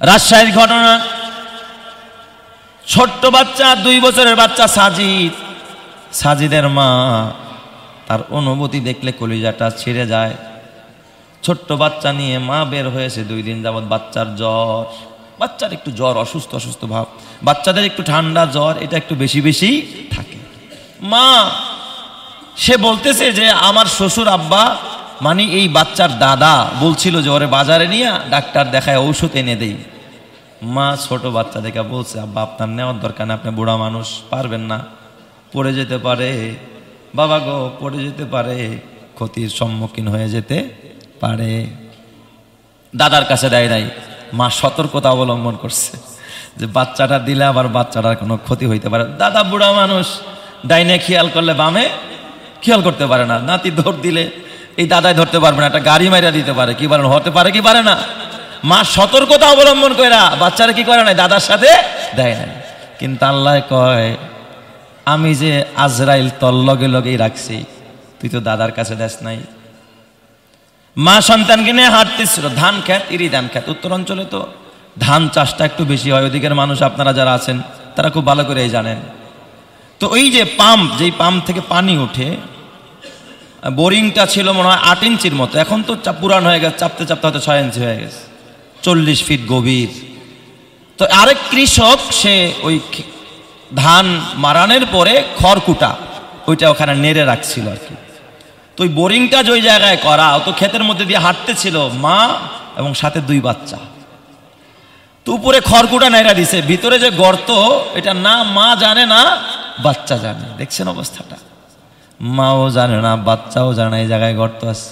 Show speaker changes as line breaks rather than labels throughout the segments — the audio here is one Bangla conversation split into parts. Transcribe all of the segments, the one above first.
রাজশাহীর ঘটনা, ছোট্ট বাচ্চা 2 বছরের বাচ্চা সাজিদ, সাজিদের মা, তার অনুভূতি দেখলে কলিজাটা ছিঁড়ে যায়। ছোট্ট বাচ্চা নিয়ে মা বের হয়েছে 2 দিন যাবৎ। বাচ্চার জ্বর, বাচ্চার একটু জ্বর, অসুস্থ অসুস্থ ভাব, বাচ্চাদের একটু ঠান্ডা জ্বর এটা একটু বেশি বেশি থাকে। মা সে বলতেছে যে আমার শ্বশুর আব্বা মানে এই বাচ্চার দাদা বলছিল যে ওরে বাজারে নিয়ে ডাক্তার দেখায় ঔষধ এনে দেই। মা ছোট বাচ্চা দেখে বলছে আব্বা আপনার নেওয়ার দরকার না, আপনি বুড়া মানুষ, পারবেন না, পড়ে যেতে পারে বাবা গো, পড়ে যেতে পারে, ক্ষতির সম্মুখীন হয়ে যেতে পারে। দাদার কাছে দেয় নাই। মা সতর্কতা অবলম্বন করছে যে বাচ্চাটা দিলে আবার বাচ্চাটার কোনো ক্ষতি হইতে পারে। দাদা বুড়া মানুষ, ডাইনে খেয়াল করলে বামে খেয়াল করতে পারে না, নাতি ধর দিলে এই দাদাই ধরতে পারবে না, একটা গাড়ি মাইরা দিতে পারে, কি বলেন, হতে পারে কি পারে না। মা সতর্কতা অবলম্বন করে বাচ্চারা কি করে নাই, দাদার সাথে দেয় নাই। কিন্তু আল্লাহ কয় আমি যে আজরাইল তোর লগে লগেই রাখছি, তুই তো দাদার কাছে দেস নাই। মা সন্তানকে নিয়ে হাঁটতেছিল, ধান খেত, ইরি ধান খেত, উত্তরাঞ্চলে তো ধান চাষটা একটু বেশি হয়, ওদিকের মানুষ আপনারা যারা আছেন তারা খুব ভালো করেই জানেন। তো ওই যে পাম্প, যেই পাম্প থেকে পানি উঠে, বোরিংটা ছিল মনে হয় 8 ইঞ্চির মতো, এখন তো পুরান হয়ে গেছে, চাপতে চাপতে হয়তো 6 ইঞ্চি হয়ে গেছে, 40 ফিট গভীর। তো আরেক কৃষক সে ওই ধান মারানের পরে খড়কুটা ওইটা ওখানে নেড়ে রাখছিল আর কি। তো ওই বোরিংটা যে ওই জায়গায় করা, তো ক্ষেতের মধ্যে দিয়ে হাঁটতেছিল মা এবং সাথে 2 বাচ্চা। তো উপরে খড়কুটা নেড়া দিছে, ভিতরে যে গর্ত এটা না মা জানে না বাচ্চা জানে। দেখছেন অবস্থাটা, মাও জানে না বাচ্চাও জানে না এই জায়গায় গর্ত আছে।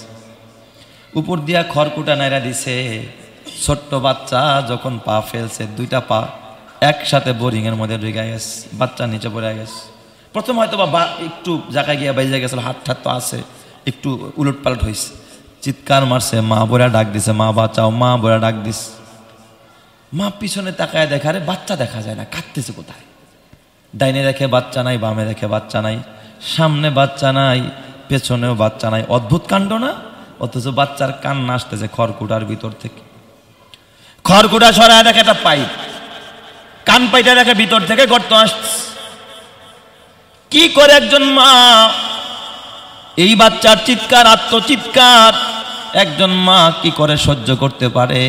উপর দিয়া খড়কুটা নেড়া দিছে, ছোট্ট বাচ্চা যখন পা ফেলছে, 2টা পা একসাথে বোরিং এর মধ্যে ঢুকে গেছে, বাচ্চা নিচে পড়ে গেছে। প্রথম হয়তো বা একটু জায়গায় গিয়ে বাইজে গেছিল, হাত ঠাত তো আছে, একটু উলট পালট হয়েছে, চিৎকার মারছে, মা বলে ডাক দিছে, মা বাঁচাও, মা বলে ডাক দিস। মা পিছনে তাকায় দেখে আরে বাচ্চা দেখা যায় না, কাঁদতেছে কোথায়। ডাইনে দেখে বাচ্চা নাই, বামে দেখে বাচ্চা নাই, সামনে বাচ্চা নাই, পেছনেও বাচ্চা নাই। অদ্ভুত কাণ্ড না? অথচ বাচ্চার কান্না আসতেছে খড়কুটার ভিতর থেকে। খড়কুটা সরায় দেখে একটা পাইপ, কান পাইটা দেখে ভিতর থেকে গর্ত আসছে। কি করে একজন মা এই বাচ্চার চিৎকার, আত্মচিৎকার একজন মা কি করে সহ্য করতে পারে?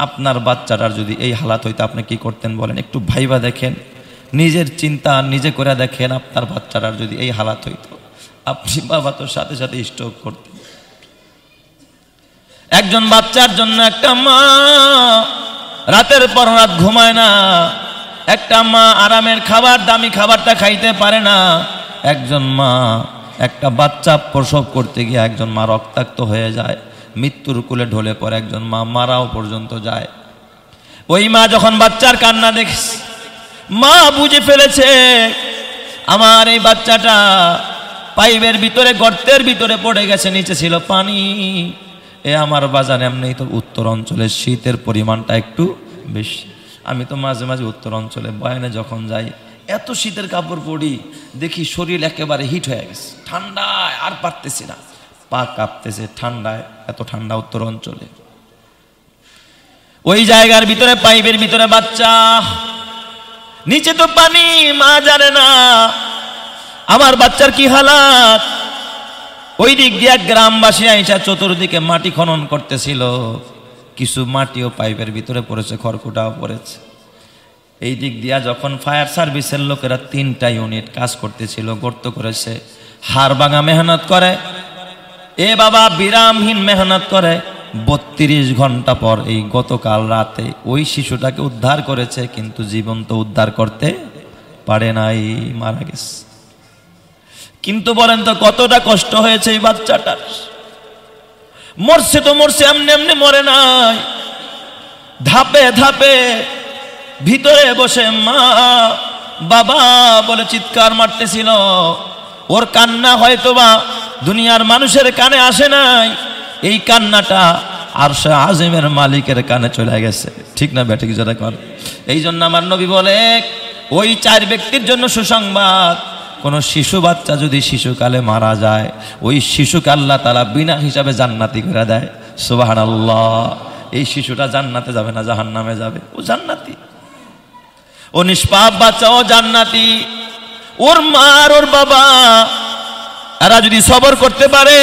আপনার বাচ্চাটার যদি এই হালাত হইতো আপনি কি করতেন বলেন? একটু ভাইবা দেখেন, নিজের চিন্তা নিজে করে দেখেন। আপনার বাচ্চাটার যদি এই হালাত হইতো, আপনি বাবা তো সাথে সাথে স্ট্রোক করতেন। একজন বাচ্চার জন্য একটা মা রাতের পর রাত ঘুমায় না, একটা মা আরামের খাবার, দামি খাবারটা খাইতে পারে না। একজন মা, একটা বাচ্চা প্রসব করতে গিয়ে একজন মা রক্তাক্ত হয়ে যায়, মৃত্যুর কোলে ঢলে পড়ে একজন মা মারাও পর্যন্ত যায়। ওই মা যখন বাচ্চার কান্না দেখে, মা বুঝে ফেলেছে আমার এই বাচ্চাটা পাইপের ভিতরে, গর্তের ভিতরে পড়ে গেছে, নিচে ছিল পানি। এ আমার বাজার এমনি তো উত্তর অঞ্চলে শীতের পরিমাণটা একটু বেশি। আমি তো মাঝে মাঝে উত্তর অঞ্চলে বয়ানে যখন যাই, এত শীতের কাপড় পরি, দেখি শরীর একেবারে হিট হয়ে গেছে, ঠান্ডায় আর পারতেছি না, পা কাঁপতেছে ঠান্ডায়, এত ঠান্ডা উত্তর অঞ্চলে। ওই জায়গার ভিতরে পাইপের ভিতরে বাচ্চা, নিচে তো পানি, মা জানে না আমার বাচ্চার কি হালাত। ওই দিক দিয়ে গ্রামবাসী আইসা চতুর্দিকে মাটি খনন করতেছিল, কিছু মাটিও পাইপের ভিতরে পড়েছে, খড়কুটাও পড়েছে। এই দিক দিয়া যখন ফায়ার সার্ভিসের লোকেরা 3টা ইউনিট কাজ করতেছিল, গর্ত করেছে, হাড় ভাঙা মেহনত করে, এ বাবা বিরামহীন মেহনত করে। 32 ঘন্টা পর এই গতকাল রাতে ওই শিশুটাকে উদ্ধার করেছে, কিন্তু জীবন্ত উদ্ধার করতে পারে নাই, মারা গেছে। কিন্তু বলেন তো কতটা কষ্ট হয়েছে এই বাচ্চাটার। মরছে তো মরছে, এমনি এমনি মরে নাই, ধাপে ধাপে ভিতরে বসে মা বাবা বলে চিৎকার মারতেছিল। ওর কান্না হয়তোবা দুনিয়ার মানুষের কানে আসে নাই, এই কান্নাটা আরশে আজিমের মালিকের কানে চলে গেছে। ঠিক না বেঠিক যেটা কর? এই জন্য আমার নবী বলে, ওই 4 ব্যক্তির জন্য সুসংবাদ, কোন শিশু বাচ্চা যদি শিশুকালে মারা যায়, ওই শিশুকে আল্লাহ তাআলা বিনা হিসাবে জান্নাতি করে দেয়। সুবহানাল্লাহ। এই শিশুটা জান্নাতে যাবে না জাহান্নামে যাবে? ও জান্নাতি, ও নিষ্পাপ বাচ্চা, ও জান্নাতি। ওর মা আর ওর বাবা এরা যদি সবর করতে পারে,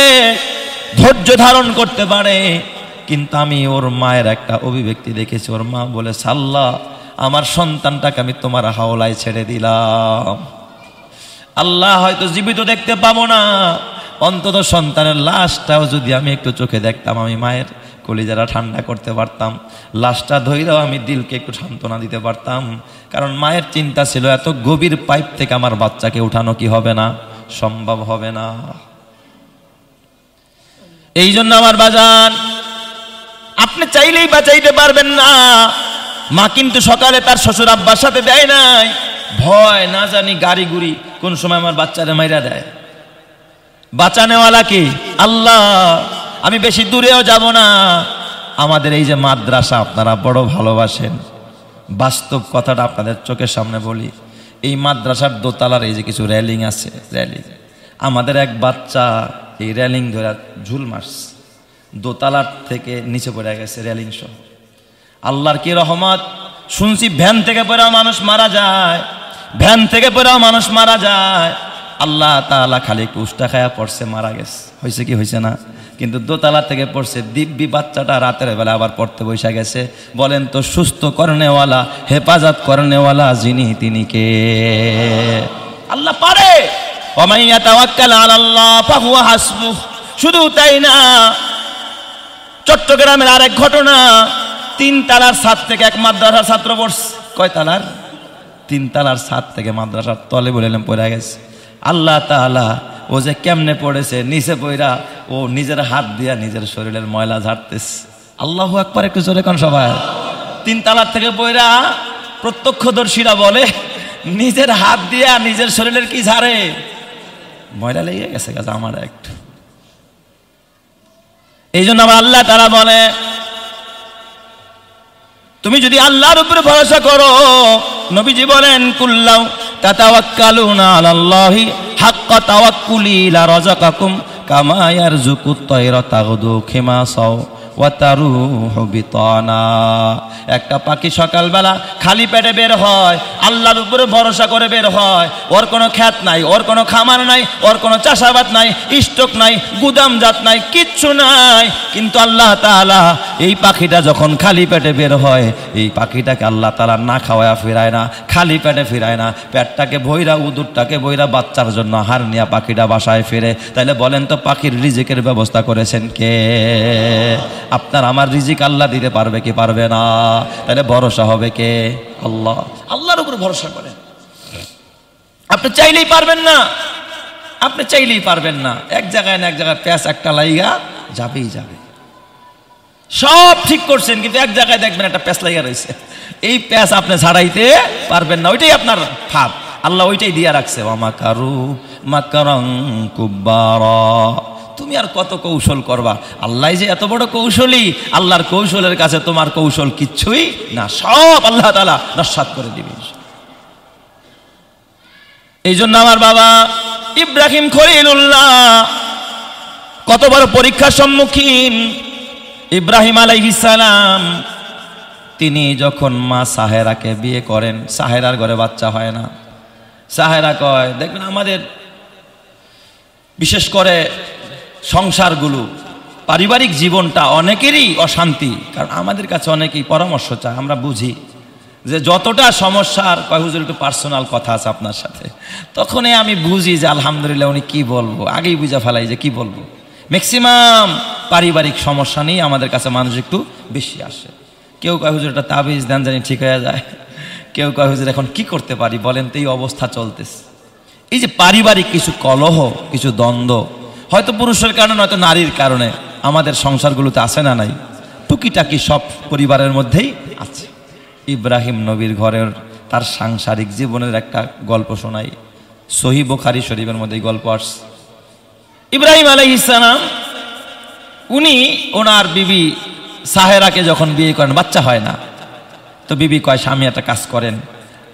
ধৈর্য ধারণ করতে পারে, কিন্তু আমি ওর মায়ের একটা অভিব্যক্তি দেখেছি। ওর মা বলে, আল্লাহ আমার সন্তানটাকে আমি তোমার হাওলায় ছেড়ে দিলাম। আল্লাহ হয়তো জীবিত দেখতে পাবো না, অন্তত সন্তানের লাশটাও যদি আমি একটু চোখে দেখতাম, আমি মায়ের কলিজারা ঠান্ডা করতে পারতাম, লাশটা ধইরাও আমি দিলকে একটু সান্ত্বনা দিতে পারতাম। কারণ মায়ের চিন্তা ছিল এত গভীর পাইপ থেকে আমার বাচ্চাকে উঠানো কি হবে না, সম্ভব হবে না। এই জন্য আমার বাজান, আপনি চাইলেই বাঁচাইতে পারবেন না। মা কিন্তু সকালে তার শ্বশুর আব্বার সাথে দেয় নাই, ভয় না জানি গাড়ি গুড়ি কোন সময় আমার বাচ্চারে মাইরা দেয়। বাঁচানেওয়ালা কি? আল্লাহ। আমি বেশি দূরেও যাব না। আমাদের এই যে মাদ্রাসা আপনারা বড় ভালোবাসেন, বাস্তব কথাটা আপনাদের চোখের সামনে বলি। এই মাদ্রাসার দোতলার এই যে কিছু রেলিং আছে, রেলিং, আমাদের এক বাচ্চা এই রেলিং ধরে ঝুল মারছে, দোতলার থেকে নিচে পড়ে গেছে রেলিং সহ। আল্লাহর কি রহমত, শুনছি ভ্যান থেকে পড়েও মানুষ মারা যায়, ভ্যান থেকে পড়েও মানুষ মারা যায়। আল্লাহ তাআলা খালি একটু উষ্টা খায়া পড়ছে, মারা গেছে। হয়েছে কি হয়েছে না? কিন্তু দোতলা থেকে পড়ছে, দিব্যি বাচ্চাটা রাতের বেলা আবার পড়তে বসে গেছে। বলেন তো, সুস্থ করনেওয়ালা, হেফাজত করনেওয়ালা যিনি, তিনি কে? আল্লাহ পারে। ওয়ামান ইয়াতাওয়াক্কাল আলাল্লাহ ফাহুয়া হাসবুহ। শুধু তাই না, চট্টগ্রামের আরেক ঘটনা, 3 তলার ছাদ থেকে এক মাদ্রাসার ছাত্র পড়ছে। কয় তলার? 3 তলার ছাদ থেকে মাদ্রাসার তলে বলেলাম পড়ে গেছে। আল্লাহ তাআলা ও যে কেমনে পড়েছে, নিচে পড়া ও নিজের হাত দিয়া নিজের শরীরের ময়লা ঝাড়তেছে। আল্লাহু আকবার, একটু জোরে কোন সবাই। 3 তলার থেকে পড়া, প্রত্যক্ষদর্শীরা বলে নিজের হাত দিয়া নিজের শরীরের কি ঝাড়ে? ময়লা লেগে গেছে গাছ আমার একটু। এই জন্য আমার আল্লাহ তাআলা বলে, তুমি যদি আল্লাহর উপরে ভরসা করো, নবীজি বলেন, কুল্লাউ তাতাওয়াক্কালুনা আলাল্লাহি হাক্কা তাওয়াক্কুলি লা রাযাকাকুম কামা ইয়ারযুকুত তায়রা তাগদু খিমাসাও ওয়া তারুহু বিতানা। একটা পাখি সকালবেলা খালি পেটে বের হয়, আল্লাহর উপরে ভরসা করে বের হয়। ওর কোনো ক্ষেত নাই, ওর কোনো খামার নাই, ওর কোনো চাষাবাদ নাই, স্টক নাই, গুদামজাত নাই, কিচ্ছু নাই। কিন্তু আল্লাহ তাআলা এই পাখিটা যখন খালি পেটে বের হয়, এই পাখিটাকে আল্লাহ তাআলা না খাওয়ায়া ফিরায় না, খালি পেটে ফিরায় না, পেটটাকে বইরা, উদুরটাকে বইরা বাচ্চার জন্য হার নিয়া পাখিটা বাসায় ফিরে। তাইলে বলেন তো, পাখির রিজিকের ব্যবস্থা করেছেন কে? আপনার আমার রিজিক আল্লাহ দিতে পারবে কি পারবে না? তাহলে ভরসা হবে কে? আল্লাহ। আল্লাহর উপর ভরসা করেন। আপনি চাইলেই পারবেন না, আপনি চাইলেই পারবেন না। এক জায়গায় না এক জায়গায় প্যাঁচ একটা লাইগা যাবেই যাবে। সব ঠিক করছেন, কিন্তু এক জায়গায় দেখবেন একটা প্যাঁচ লাইগা রয়েছে। এই প্যাঁচ আপনি ছাড়াইতে পারবেন না, ওইটাই আপনার ফাঁদ। আল্লাহ ওইটাই দিয়া রাখছে, ওয়া মাকারু মাকরান কুব্বারা। তুমি আর কত কৌশল করবা? আল্লাহ যে এত বড় কৌশলী, আল্লাহর কৌশলের কাছে তোমার কৌশল কিচ্ছুই না, সব আল্লাহ তাআলা নস্যাৎ করে দিবে। এই জন্য আমার বাবা ইব্রাহিম খলিলুল্লাহ কত বড় পরীক্ষার সম্মুখীন। ইব্রাহিম আলাইহিস সালাম, তিনি যখন মা সাহেরাকে বিয়ে করেন, সাহেরার ঘরে বাচ্চা হয় না। সাহেরা কয়, দেখবেন আমাদের বিশেষ করে সংসারগুলো, পারিবারিক জীবনটা অনেকেরই অশান্তি। কারণ আমাদের কাছে অনেকেই পরামর্শ চায়, আমরা বুঝি যে যতটা সমস্যার, কয় হুজুর একটু পার্সোনাল কথা আছে আপনার সাথে, তখনই আমি বুঝি যে আলহামদুলিল্লাহ উনি কি বলবো, আগেই বুঝা ফেলাই যে কি বলবো। ম্যাক্সিমাম পারিবারিক সমস্যা নিয়ে আমাদের কাছে মানুষ একটু বেশি আসে। কেউ কয় হুজুর একটা তাবিজ দেন জানি ঠিক হয়ে যায়, কেউ কয় হুজুর এখন কি করতে পারি বলেন তো, এই অবস্থা চলতেছে। এই যে পারিবারিক কিছু কলহ, কিছু দ্বন্দ্ব, হয়তো পুরুষের কারণে, নয়তো নারীর কারণে আমাদের সংসারগুলোতে আছে না নাই? টুকিটাকি সব পরিবারের মধ্যেই আছে। ইব্রাহিম নবীর ঘরের তার সাংসারিক জীবনের একটা গল্প শোনাই, সহিহ বুখারী শরীফের মধ্যে গল্প আসছে। ইব্রাহিম আলাইহিস সালাম, উনি ওনার বিবি সাহেরাকে যখন বিয়ে করেন, বাচ্চা হয় না। তো বিবি কয়, স্বামী একটা কাজ করেন,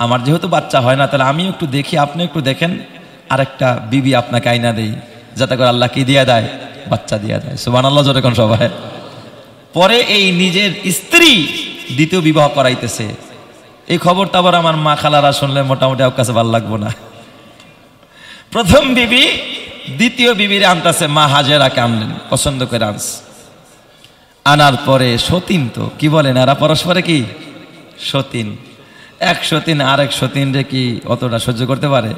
আমার যেহেতু বাচ্চা হয় না, তাহলে আমি একটু দেখি, আপনি একটু দেখেন, আর একটা বিবি আপনাকে আইনা দেই, যাতে করে আল্লাহ কি দিয়ে দেয়? বাচ্চা দিয়ে দেয়। সুবহানাল্লাহ, জোরে কোন সবাই। পরে এই নিজের স্ত্রী দ্বিতীয় বিবাহ করাইতেছে। এই খবরটা আবার আমার মা খালারা শুনলে মোটামুটি আমার কাছে ভালো লাগবো না। প্রথম বিবি দ্বিতীয় বিবির আনতেছে, মা হাজেরাকে আনলেন, পছন্দ করে আনছে। আনার পরে সতীন, তো কি বলেন এরা পরস্পরে কি সতীন, এক সতীন আরেক সতীন রে কি অতটা সহ্য করতে পারে?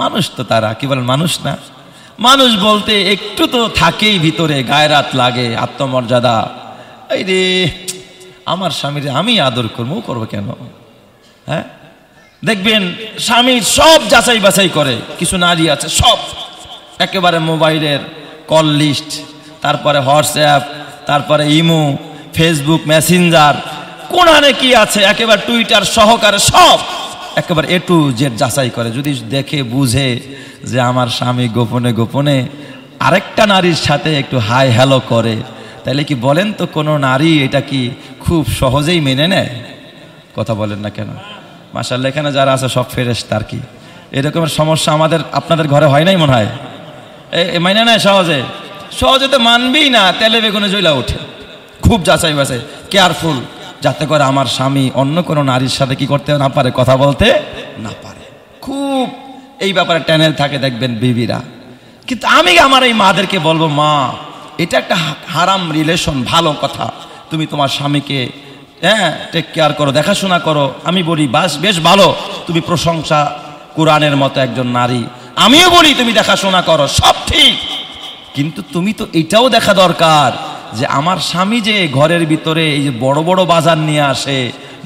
মানুষ তো তারা, কি বলেন মানুষ না? মানুষ বলতে একটু তো থাকেই ভিতরে, গায়রাত লাগে, আত্মমর্যাদা। এই রে আমার স্বামীরে আমি আদর করবো, করবো কেন? হ্যাঁ, দেখবেন স্বামীর সব যাচাই বাছাই করে। কিছু নারী আছে সব একেবারে মোবাইলের কল লিস্ট, তারপরে হোয়াটসঅ্যাপ, তারপরে ইমো, ফেসবুক, মেসেঞ্জার, কোনানে কি আছে একেবারে টুইটার সহকারে সব একেবারে এ টু জেড যাচাই করে। যদি দেখে বুঝে যে আমার স্বামী গোপনে গোপনে আরেকটা নারীর সাথে একটু হাই হ্যালো করে, তাহলে কি বলেন তো কোনো নারী এটা কি খুব সহজেই মেনে নেয়? কথা বলেন না কেন? মাশাআল্লাহ এখানে যারা আছে সব ফেরেশতা। আর কি এরকমের সমস্যা আমাদের আপনাদের ঘরে হয় নাই মনে হয়? মাইনে নেয় সহজে? সহজে তো মানবেই না, তেলে বেগুনে জ্বলা ওঠে। খুব যাচাই বাছাই, কেয়ারফুল, যাতে করে আমার স্বামী অন্য কোনো নারীর সাথে কি করতে না পারে, কথা বলতে না পারে। খুব এই ব্যাপারে ট্যানেল থাকে দেখবেন বিবিরা। কিন্তু আমি আমার এই মাদেরকে বলবো, মা এটা একটা হারাম রিলেশন, ভালো কথা, তুমি তোমার স্বামীকে টেক কেয়ার করো, দেখাশোনা করো। আমি বলি বেশ ভালো, তুমি প্রশংসা কোরআনের মতো একজন নারী। আমিও বলি তুমি দেখাশোনা করো, সব ঠিক, কিন্তু তুমি তো এটাও দেখা দরকার যে আমার স্বামী যে ঘরের ভিতরে এই যে বড় বড় বাজার নিয়ে আসে,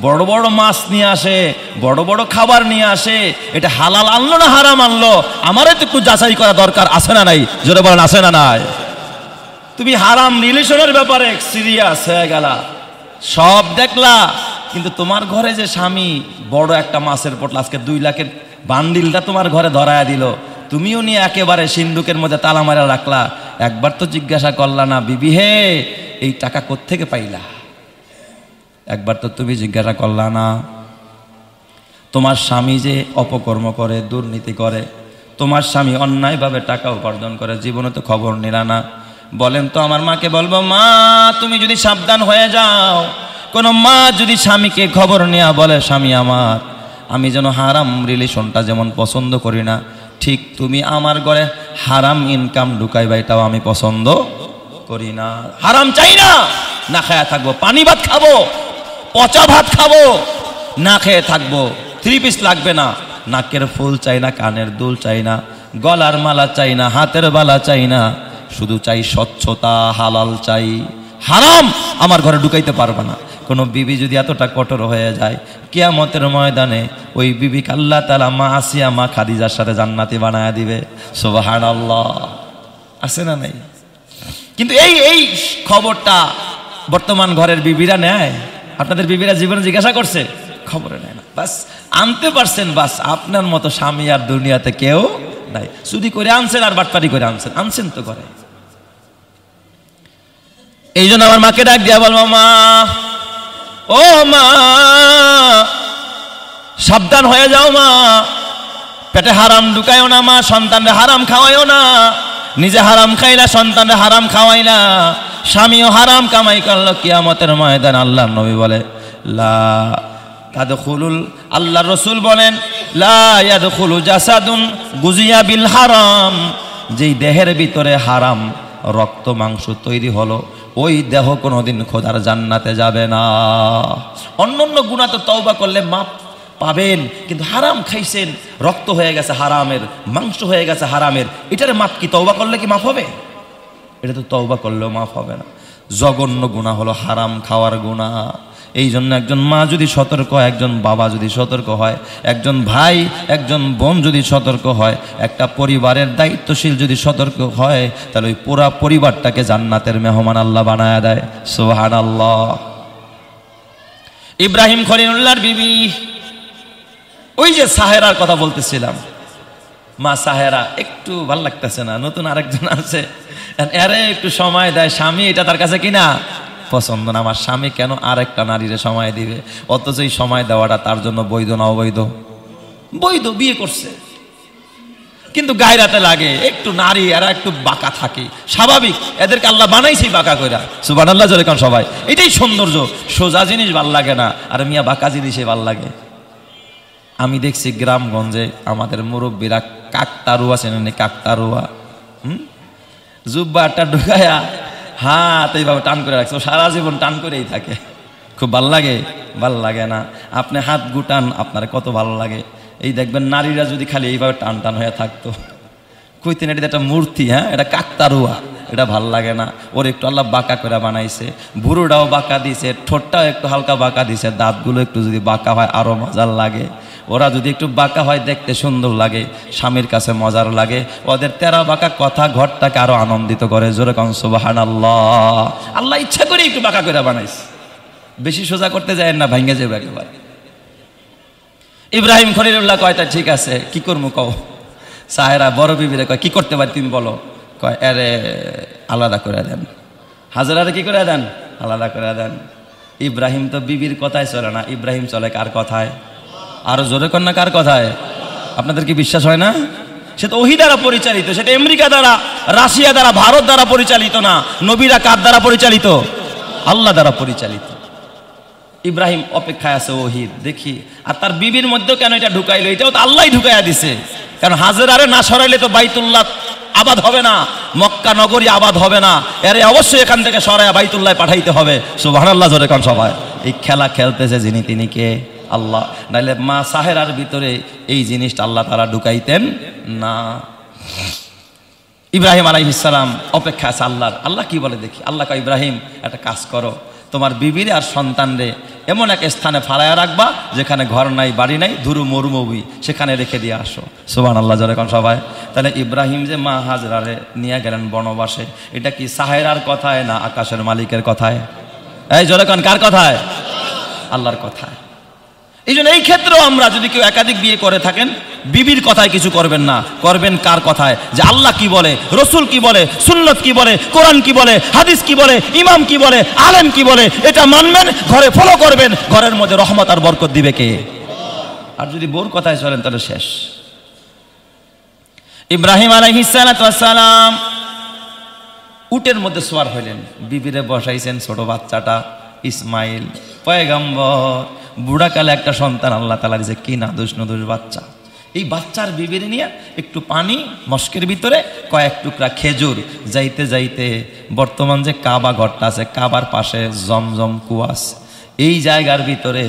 বড় বড় মাছ নিয়ে আসে, বড় বড় খাবার নিয়ে আসে, এটা হালাল আনলো না হারাম আনলো, আমারও তো একটু যাচাই করা দরকার, আছে না নাই? জোরে বলেন আছে না নাই? তুমি হারাম রিলেশনের ব্যাপারে সিরিয়াস হয়ে গেলা, সব দেখলা, কিন্তু তোমার ঘরে যে স্বামী বড় একটা মাছের পোটলা আজকে 2 লাখের বান্ডিলটা তোমার ঘরে ধরায়া দিল, তুমিও নিয়ে একেবারে সিন্ধুকের মধ্যে তালা মারা রাখলা। একবার তো জিজ্ঞাসা করলা না, বিবি হে এই টাকা কোত্থেকে পাইলা? একবার তো তুমি জিজ্ঞাসা করলা না? তোমার স্বামী যে অপকর্ম করে, দুর্নীতি করে, তোমার স্বামী অন্যায়ভাবে টাকা উপার্জন করে, জীবনে তো খবর নিলা না। বলেন তো, আমার মাকে বলবো, মা তুমি যদি সাবধান হয়ে যাও, কোনো মা যদি স্বামীকে খবর নেয়া বলে, স্বামী আমার, আমি যেন হারাম রিলেশনটা যেমন পছন্দ করি না, ঠিক তুমি আমার ঘরে হারাম ইনকাম ঢুকাইবা এটাও আমি পছন্দ করি না। হারাম চাই না, না খায়া থাকবো, পানি ভাত খাবো, পচা ভাত খাবো, না খেয়ে থাকবো, 3 পিস লাগবে না, নাকের ফুল চাই না, কানের দুল চাই না, গলার মালা চাই না, হাতের বালা চাই না, শুধু চাই স্বচ্ছতা, হালাল চাই। হারাম আমার ঘরে ঢুকাইতে পারবে না। কোনো বিবি যদি এতটা কঠোর হয়ে যায়, কিয়ামতের ময়দানে ওই বিবিকে আল্লাহ তাআলা মা আসিয়া, মা খাদিজার সাথে জান্নাতি বানায়া দিবে। সুবহানাল্লাহ, আছে না নাই? কিন্তু এই খবরটা বর্তমান ঘরের বিবিরা নেয়? আপনাদের বিবিরা জীবনে জিজ্ঞাসা করছে? খবরে নেয় না। বাস আনতে পারছেন, বাস আপনার মতো স্বামী আর দুনিয়াতে কেউ নাই। চুরি করে আনছেন আর বাটপারি করে আনছেন তো করে। এই জন্য আমার মাকে ডাক দিয়া বলবো, মা ও মা সাবধান হয়ে যাও, মা পেটে হারাম ঢুকায়ও না, মা সন্তানরে হারাম খাওয়াইও না, নিজে হারাম খাইলা, সন্তানরে হারাম খাওয়াইলা, স্বামীও হারাম কামাই করলো, কিয়ামতের ময়দান আল্লাহর নবী বলে লা তাদখুলুল, আল্লাহ রসুল বলেন লা ইয়াদখুলু জাসাদুন গুজিয়া বিল হারাম, যেই দেহের ভিতরে হারাম রক্ত মাংস তৈরি হলো, ওই দেহ কোনোদিন খোদার জান্নাতে যাবে না। অন্যান্য গুনাহ তো তওবা করলে মাপ পাবেন, কিন্তু হারাম খাইছেন, রক্ত হয়ে গেছে হারামের, মাংস হয়ে গেছে হারামের, এটার মাপ কি তওবা করলে কি মাপ হবে? এটা তো তওবা করলেও মাফ হবে না। জঘন্য গুনাহ হলো হারাম খাওয়ার গুনাহ। এই জন্য একজন মা যদি সতর্ক হয়, একজন বাবা যদি সতর্ক হয়, একজন ভাই একজন বোন যদি সতর্ক হয়, একটা পরিবারের দায়িত্বশীল যদি সতর্ক হয়, তাহলে ওই পুরা পরিবারটাকে জান্নাতের মেহমান আল্লাহ বানায়া দেয়। সুবহানাল্লাহ। ইব্রাহিম খলিলুল্লাহর বিবি, ওই যে সাহেরার কথা বলতেছিলাম, মা সাহেরা একটু ভাল লাগতেছে না, নতুন আরেকজন আছে, এরে একটু সময় দেয়, স্বামী এটা তার কাছে কিনা পছন্দ না। আমার স্বামী কেন আরেকটা নারীরে সময় দিবে? অথচ এই সময় দেওয়াটা তার জন্য বৈধ না অবৈধ? বৈধ, বিয়ে করছে। কিন্তু গায়রাতে লাগে একটু নারী, এরা একটু বাঁকা থাকে, স্বাভাবিক, এদেরকে আল্লাহ বানাইছে বাঁকা কইরা। সুবহানাল্লাহ জোরে কোন সবাই। এটাই সৌন্দর্য, সোজা জিনিস ভাল লাগে না, আর মিয়া বাঁকা জিনিসই ভাল লাগে। আমি দেখছি গ্রামগঞ্জে আমাদের মুরব্বীরা কাকতারুয়া চেনেন, কাকতারুয়া, জুব্বাটা ঢুকায়া হাত এইভাবে টান করে রাখছে, সারা জীবন টান করেই থাকে। খুব ভাল লাগে? ভাল লাগে না? আপনি হাত গুটান, আপনার কত ভালো লাগে। এই দেখবেন নারীরা যদি খালি এইভাবে টান টান হয়ে থাকতো, কইতেন এটা একটা মূর্তি, হ্যাঁ এটা কাকতারুয়া, এটা ভাল লাগে না। ওর একটু আল্লাহ বাঁকা করে বানাইছে, ভুরুটাও বাঁকা দিছে, ঠোঁটটাও একটু হালকা বাঁকা দিছে, দাঁতগুলো একটু যদি বাঁকা হয় আরো মজার লাগে। ওরা যদি একটু বাঁকা হয় দেখতে সুন্দর লাগে, স্বামীর কাছে মজার লাগে। ওদের তেরা বাঁকা কথা ঘরটাকে আরো আনন্দিত করে। জোরে কোন সুবহানাল্লাহ। আল্লাহ ইচ্ছা করে একটু বাঁকা করে বানাইছে, বেশি সোজা করতে যায় না, ভাঙ্গে যাবে একেবারে। ইব্রাহিম খলিলুল্লাহ কয় তা ঠিক আছে, কি করবো কও। সাহেরা বড় বিবিরে কয় কি করতে পারি তুমি বলো। কয় এরে আলাদা করে দেন। হাজরারে কি করে দেন? আলাদা করে দেন। ইব্রাহিম তো বিবির কথায় চলে না, ইব্রাহিম চলে কার কথায়? আরো জোরে কন্যা কার কথায়? আপনাদের কি বিশ্বাস হয় না? সে তো ওহী দ্বারা পরিচালিত, সেটা আমেরিকা দ্বারা, রাশিয়া দ্বারা, ভারত দ্বারা পরিচালিত না। নবীরা কার দ্বারা পরিচালিত? আল্লাহ দ্বারা পরিচালিত। ইব্রাহিম অপেক্ষায় আছে ওহীর, দেখি। আর তার বিবির মধ্যেও কেন এটা ঢুকাইলো? এটাও তো আল্লাহই ঢুকাইয়া দিছে। কারণ হাজেরারে না সরাইলে তো বাইতুল্লাহ আবাদ হবে না, মক্কা নগরী আবাদ হবে না। এরে অবশ্যই এখান থেকে সরাইয়া বাইতুল্লাহ পাঠাইতে হবে। সুবহানাল্লাহ জোরে কোন সবাই। এই খেলা খেলতেছে যিনি, তিনি কে? আল্লাহ। নাইলে মা সাহেরার ভিতরে এই জিনিসটা আল্লাহ তাআলা ঢুকাইতেন না। ইব্রাহিম আলাইহিস সালাম অপেক্ষা আছে আল্লাহর। আল্লাহ কি বলে দেখি। আল্লাহ কয় ইব্রাহিম একটা কাজ করো, তোমার বিবির আর সন্তানরে এমন এক স্থানে ফালায়া রাখবা যেখানে ঘর নাই, বাড়ি নাই, ধুরু মরুভূমি, সেখানে রেখে দিয়ে আসো। সুবহানাল্লাহ জোরে কোন সবাই। তাহলে ইব্রাহিম যে মা হাজরারে নিয়ে গেলেন বনবাসে, এটা কি সাহেরার কথায় না আকাশের মালিকের কথায়? এই জোরে কোন কার কথায়? আল্লাহর কথায়। এই জন্য এই ক্ষেত্রেও আমরা যদি কেউ একাধিক বিয়ে করে থাকেন, বিবির কথায় কিছু করবেন না, করবেন কার কথায়? যে আল্লাহ কি বলে, রসুল কি বলে, সুন্নত কি বলে, কোরআন কি বলে, হাদিস কি বলে, ইমাম কি বলে, আলেম কি বলে, এটা মানবেন, ঘরে ফলো করবেন। ঘরের মধ্যে রহমত আর বরকত দিবে কে? আর যদি বোর কথায় চলেন তাহলে শেষ। ইব্রাহিম আলাইহিস সালাম উটের মধ্যে সওয়ার হইলেন, বিবিরে বসাইছেন ছোট বাচ্চাটা ইসমাইল পয়গম্বর। বুড়াকালে একটা সন্তান আল্লাহ তাআলা দিয়েছে, কি নাদুস নদুস বাচ্চা। এই বাচ্চার বিবির নিয়ে একটু পানি মস্কের ভিতরে, কয়েক টুকরা খেজুর, যাইতে যাইতে বর্তমান যে কাবা ঘরটা আছে, কাবার পাশে জমজম কুয়াস, এই জায়গার ভিতরে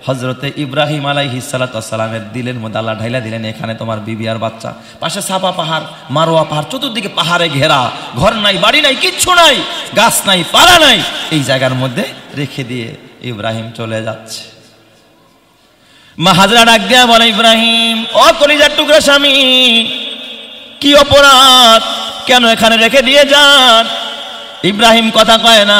হজরতে ইব্রাহিম আলাইহিস সালামের দিলের মধ্যে আল্লাহ ঢাইলা দিলেন, এখানে তোমার বিবি আর বাচ্চা। পাশে সাফা পাহাড়, মারোয়া পাহাড়, চতুর্দিকে পাহাড়ে ঘেরা, ঘর নাই, বাড়ি নাই, কিচ্ছু নাই, গাছ নাই, পালা নাই। এই জায়গার মধ্যে রেখে দিয়ে ইব্রাহিম চলে যাচ্ছে। মা হাজরা ডাক দিয়া বলে, ইব্রাহিম ও কলিজার টুকরা স্বামী, কি অপরাধ, কেন এখানে রেখে দিয়ে যান? ইব্রাহিম কথা কয় না।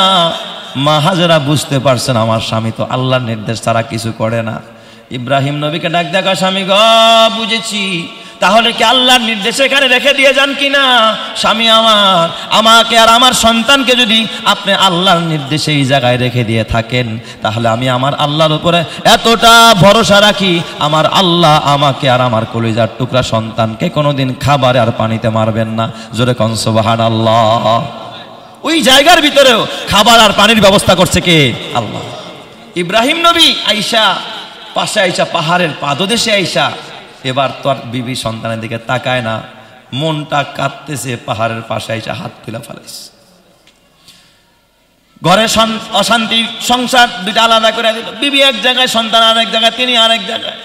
মা হাজরা বুঝতে পারছেন আমার স্বামী তো আল্লাহর নির্দেশ ছাড়া কিছু করে না। ইব্রাহিম নবীকে ডাক দেখা, স্বামী গ বুঝেছি, তাহলে কি আল্লাহর নির্দেশে এখানে রেখে দিয়ে যান কিনা? স্বামী আমার, আমাকে আর আমার সন্তানকে যদি আপনি আল্লাহর নির্দেশে এই জায়গায় রেখে দিয়ে থাকেন, তাহলে আমি আমার আল্লাহর উপরে এতটা ভরসা রাখি, আমার আল্লাহ আমাকে আর আমার কলিজার টুকরা সন্তানকে কোনোদিন খাবারে আর পানিতে মারবেন না। জোরে কোন সুবহানাল্লাহ। ওই জায়গার ভিতরেও খাবার আর পানির ব্যবস্থা করছে কে? আল্লাহ। ইব্রাহিম নবী আইসা পাশে আইসা, পাহাড়ের পাদদেশে আইসা, এবার তোর বিবি সন্তানের দিকে তাকায় না, মনটা কাঁদতেছে, পাহাড়ের পাশে আইসা হাত তুলে ফেলাইছে। ঘরে অশান্তি, সংসার দুইটা আলাদা করে দিল, বিবি এক জায়গায়, সন্তান আরেক জায়গায়, তিনি আরেক জায়গায়।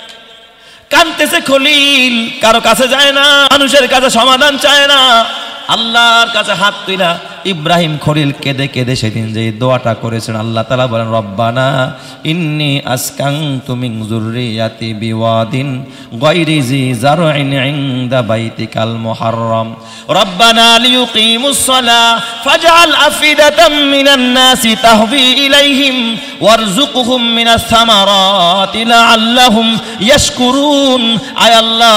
কাঁদতেছে খলিল, কারো কাছে যায় না, মানুষের কাছে সমাধান চায় না, আল্লাহর কাছে হাত তুইলা ইব্রাহিম খলিল কেঁদে কেঁদে সেদিন যে দোয়াটা করেছেন, আল্লাহ তাআলা বলেন, রব্বানা ইন্নী আসকানতু মিন যুররিয়াতি বিওয়াদিন গায়রি জি জারইন ইনদা বাইতিকাল মুহাররম রব্বানা লিয়ুকিমুস সালাহ ফাজআল আফিদাতাম মিনান নাসি তাহবি ইলাইহিম ওয়ারযুকহুম মিনাস সামারাতি লাআল্লাহুম ইয়াশকুরুন। আয় আল্লাহ,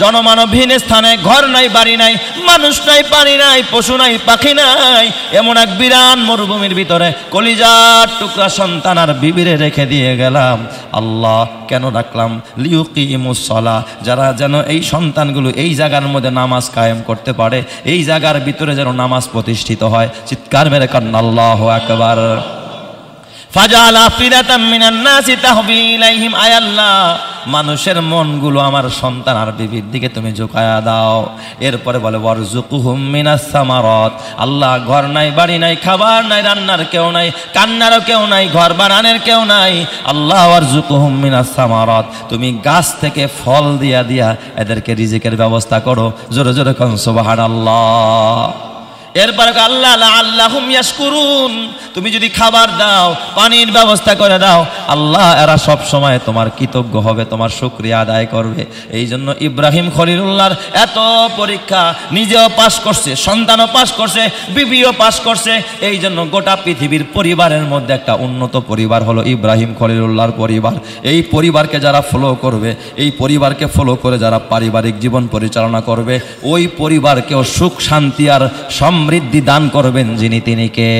জনমানবহীন স্থানে ঘর নাই, বাড়ি নাই, মানুষ নাই, পানি নাই, পশু নাই, পাখি নাই, নাই, এমন এক বিরান মরুভূমির ভিতরে কলিজার টুকরা সন্তান আর বিবিরে রেখে দিয়ে গেলাম। আল্লাহ কেন রাখলাম? লিউকিমুস সালাহ, যারা যেন এই সন্তানগুলো এই জায়গার মধ্যে নামাজ কায়েম করতে পারে, এই জায়গার ভিতরে যেন নামাজ প্রতিষ্ঠিত হয়। চিৎকার মেরে কান্না আল্লাহু আকবার। ফাজাল আফিদাতাম মিনান নাসি তাহবি ইলাইহিম, আয় আল্লাহ মানুষের মনগুলো আমার সন্তান আর বিবির দিকে তুমি ঝুঁকায়া দাও। এরপরে বলে ওয়ারযুকুহুম মিনাস সামারাত, আল্লাহ ঘর নাই, বাড়ি নাই, খাবার নাই, রান্নার কেউ নাই, কান্নারও কেউ নাই, ঘর বানানোর কেউ নাই। আল্লাহ ওয়ারযুকুহুম মিনাস সামারাত, তুমি গাছ থেকে ফল দিয়া দিয়া এদেরকে রিজিকের ব্যবস্থা করো। জোরে জোরে কোন সুবহানাল্লাহ। এরপরে আল্লাহ লাআল্লাহুম ইয়াশকুরুন, তুমি যদি খাবার দাও, পানির ব্যবস্থা করে দাও, আল্লাহ এরা সব সময় তোমার কৃতজ্ঞ হবে, তোমার শুকরিয়া আদায় করবে। এই জন্য ইব্রাহিম খলিলুল্লাহর এত পরীক্ষা, নিজেও পাশ করছে, সন্তানও পাশ করছে, বিবিও পাশ করছে। এই জন্য গোটা পৃথিবীর পরিবারের মধ্যে একটা উন্নত পরিবার হলো ইব্রাহিম খলিলুল্লাহর পরিবার। এই পরিবারকে যারা ফলো করবে, এই পরিবারকে ফলো করে যারা পারিবারিক জীবন পরিচালনা করবে, ওই পরিবারকেও সুখ শান্তি আর সমৃদ্ধি দান করবেন যিনি, তিনি কে?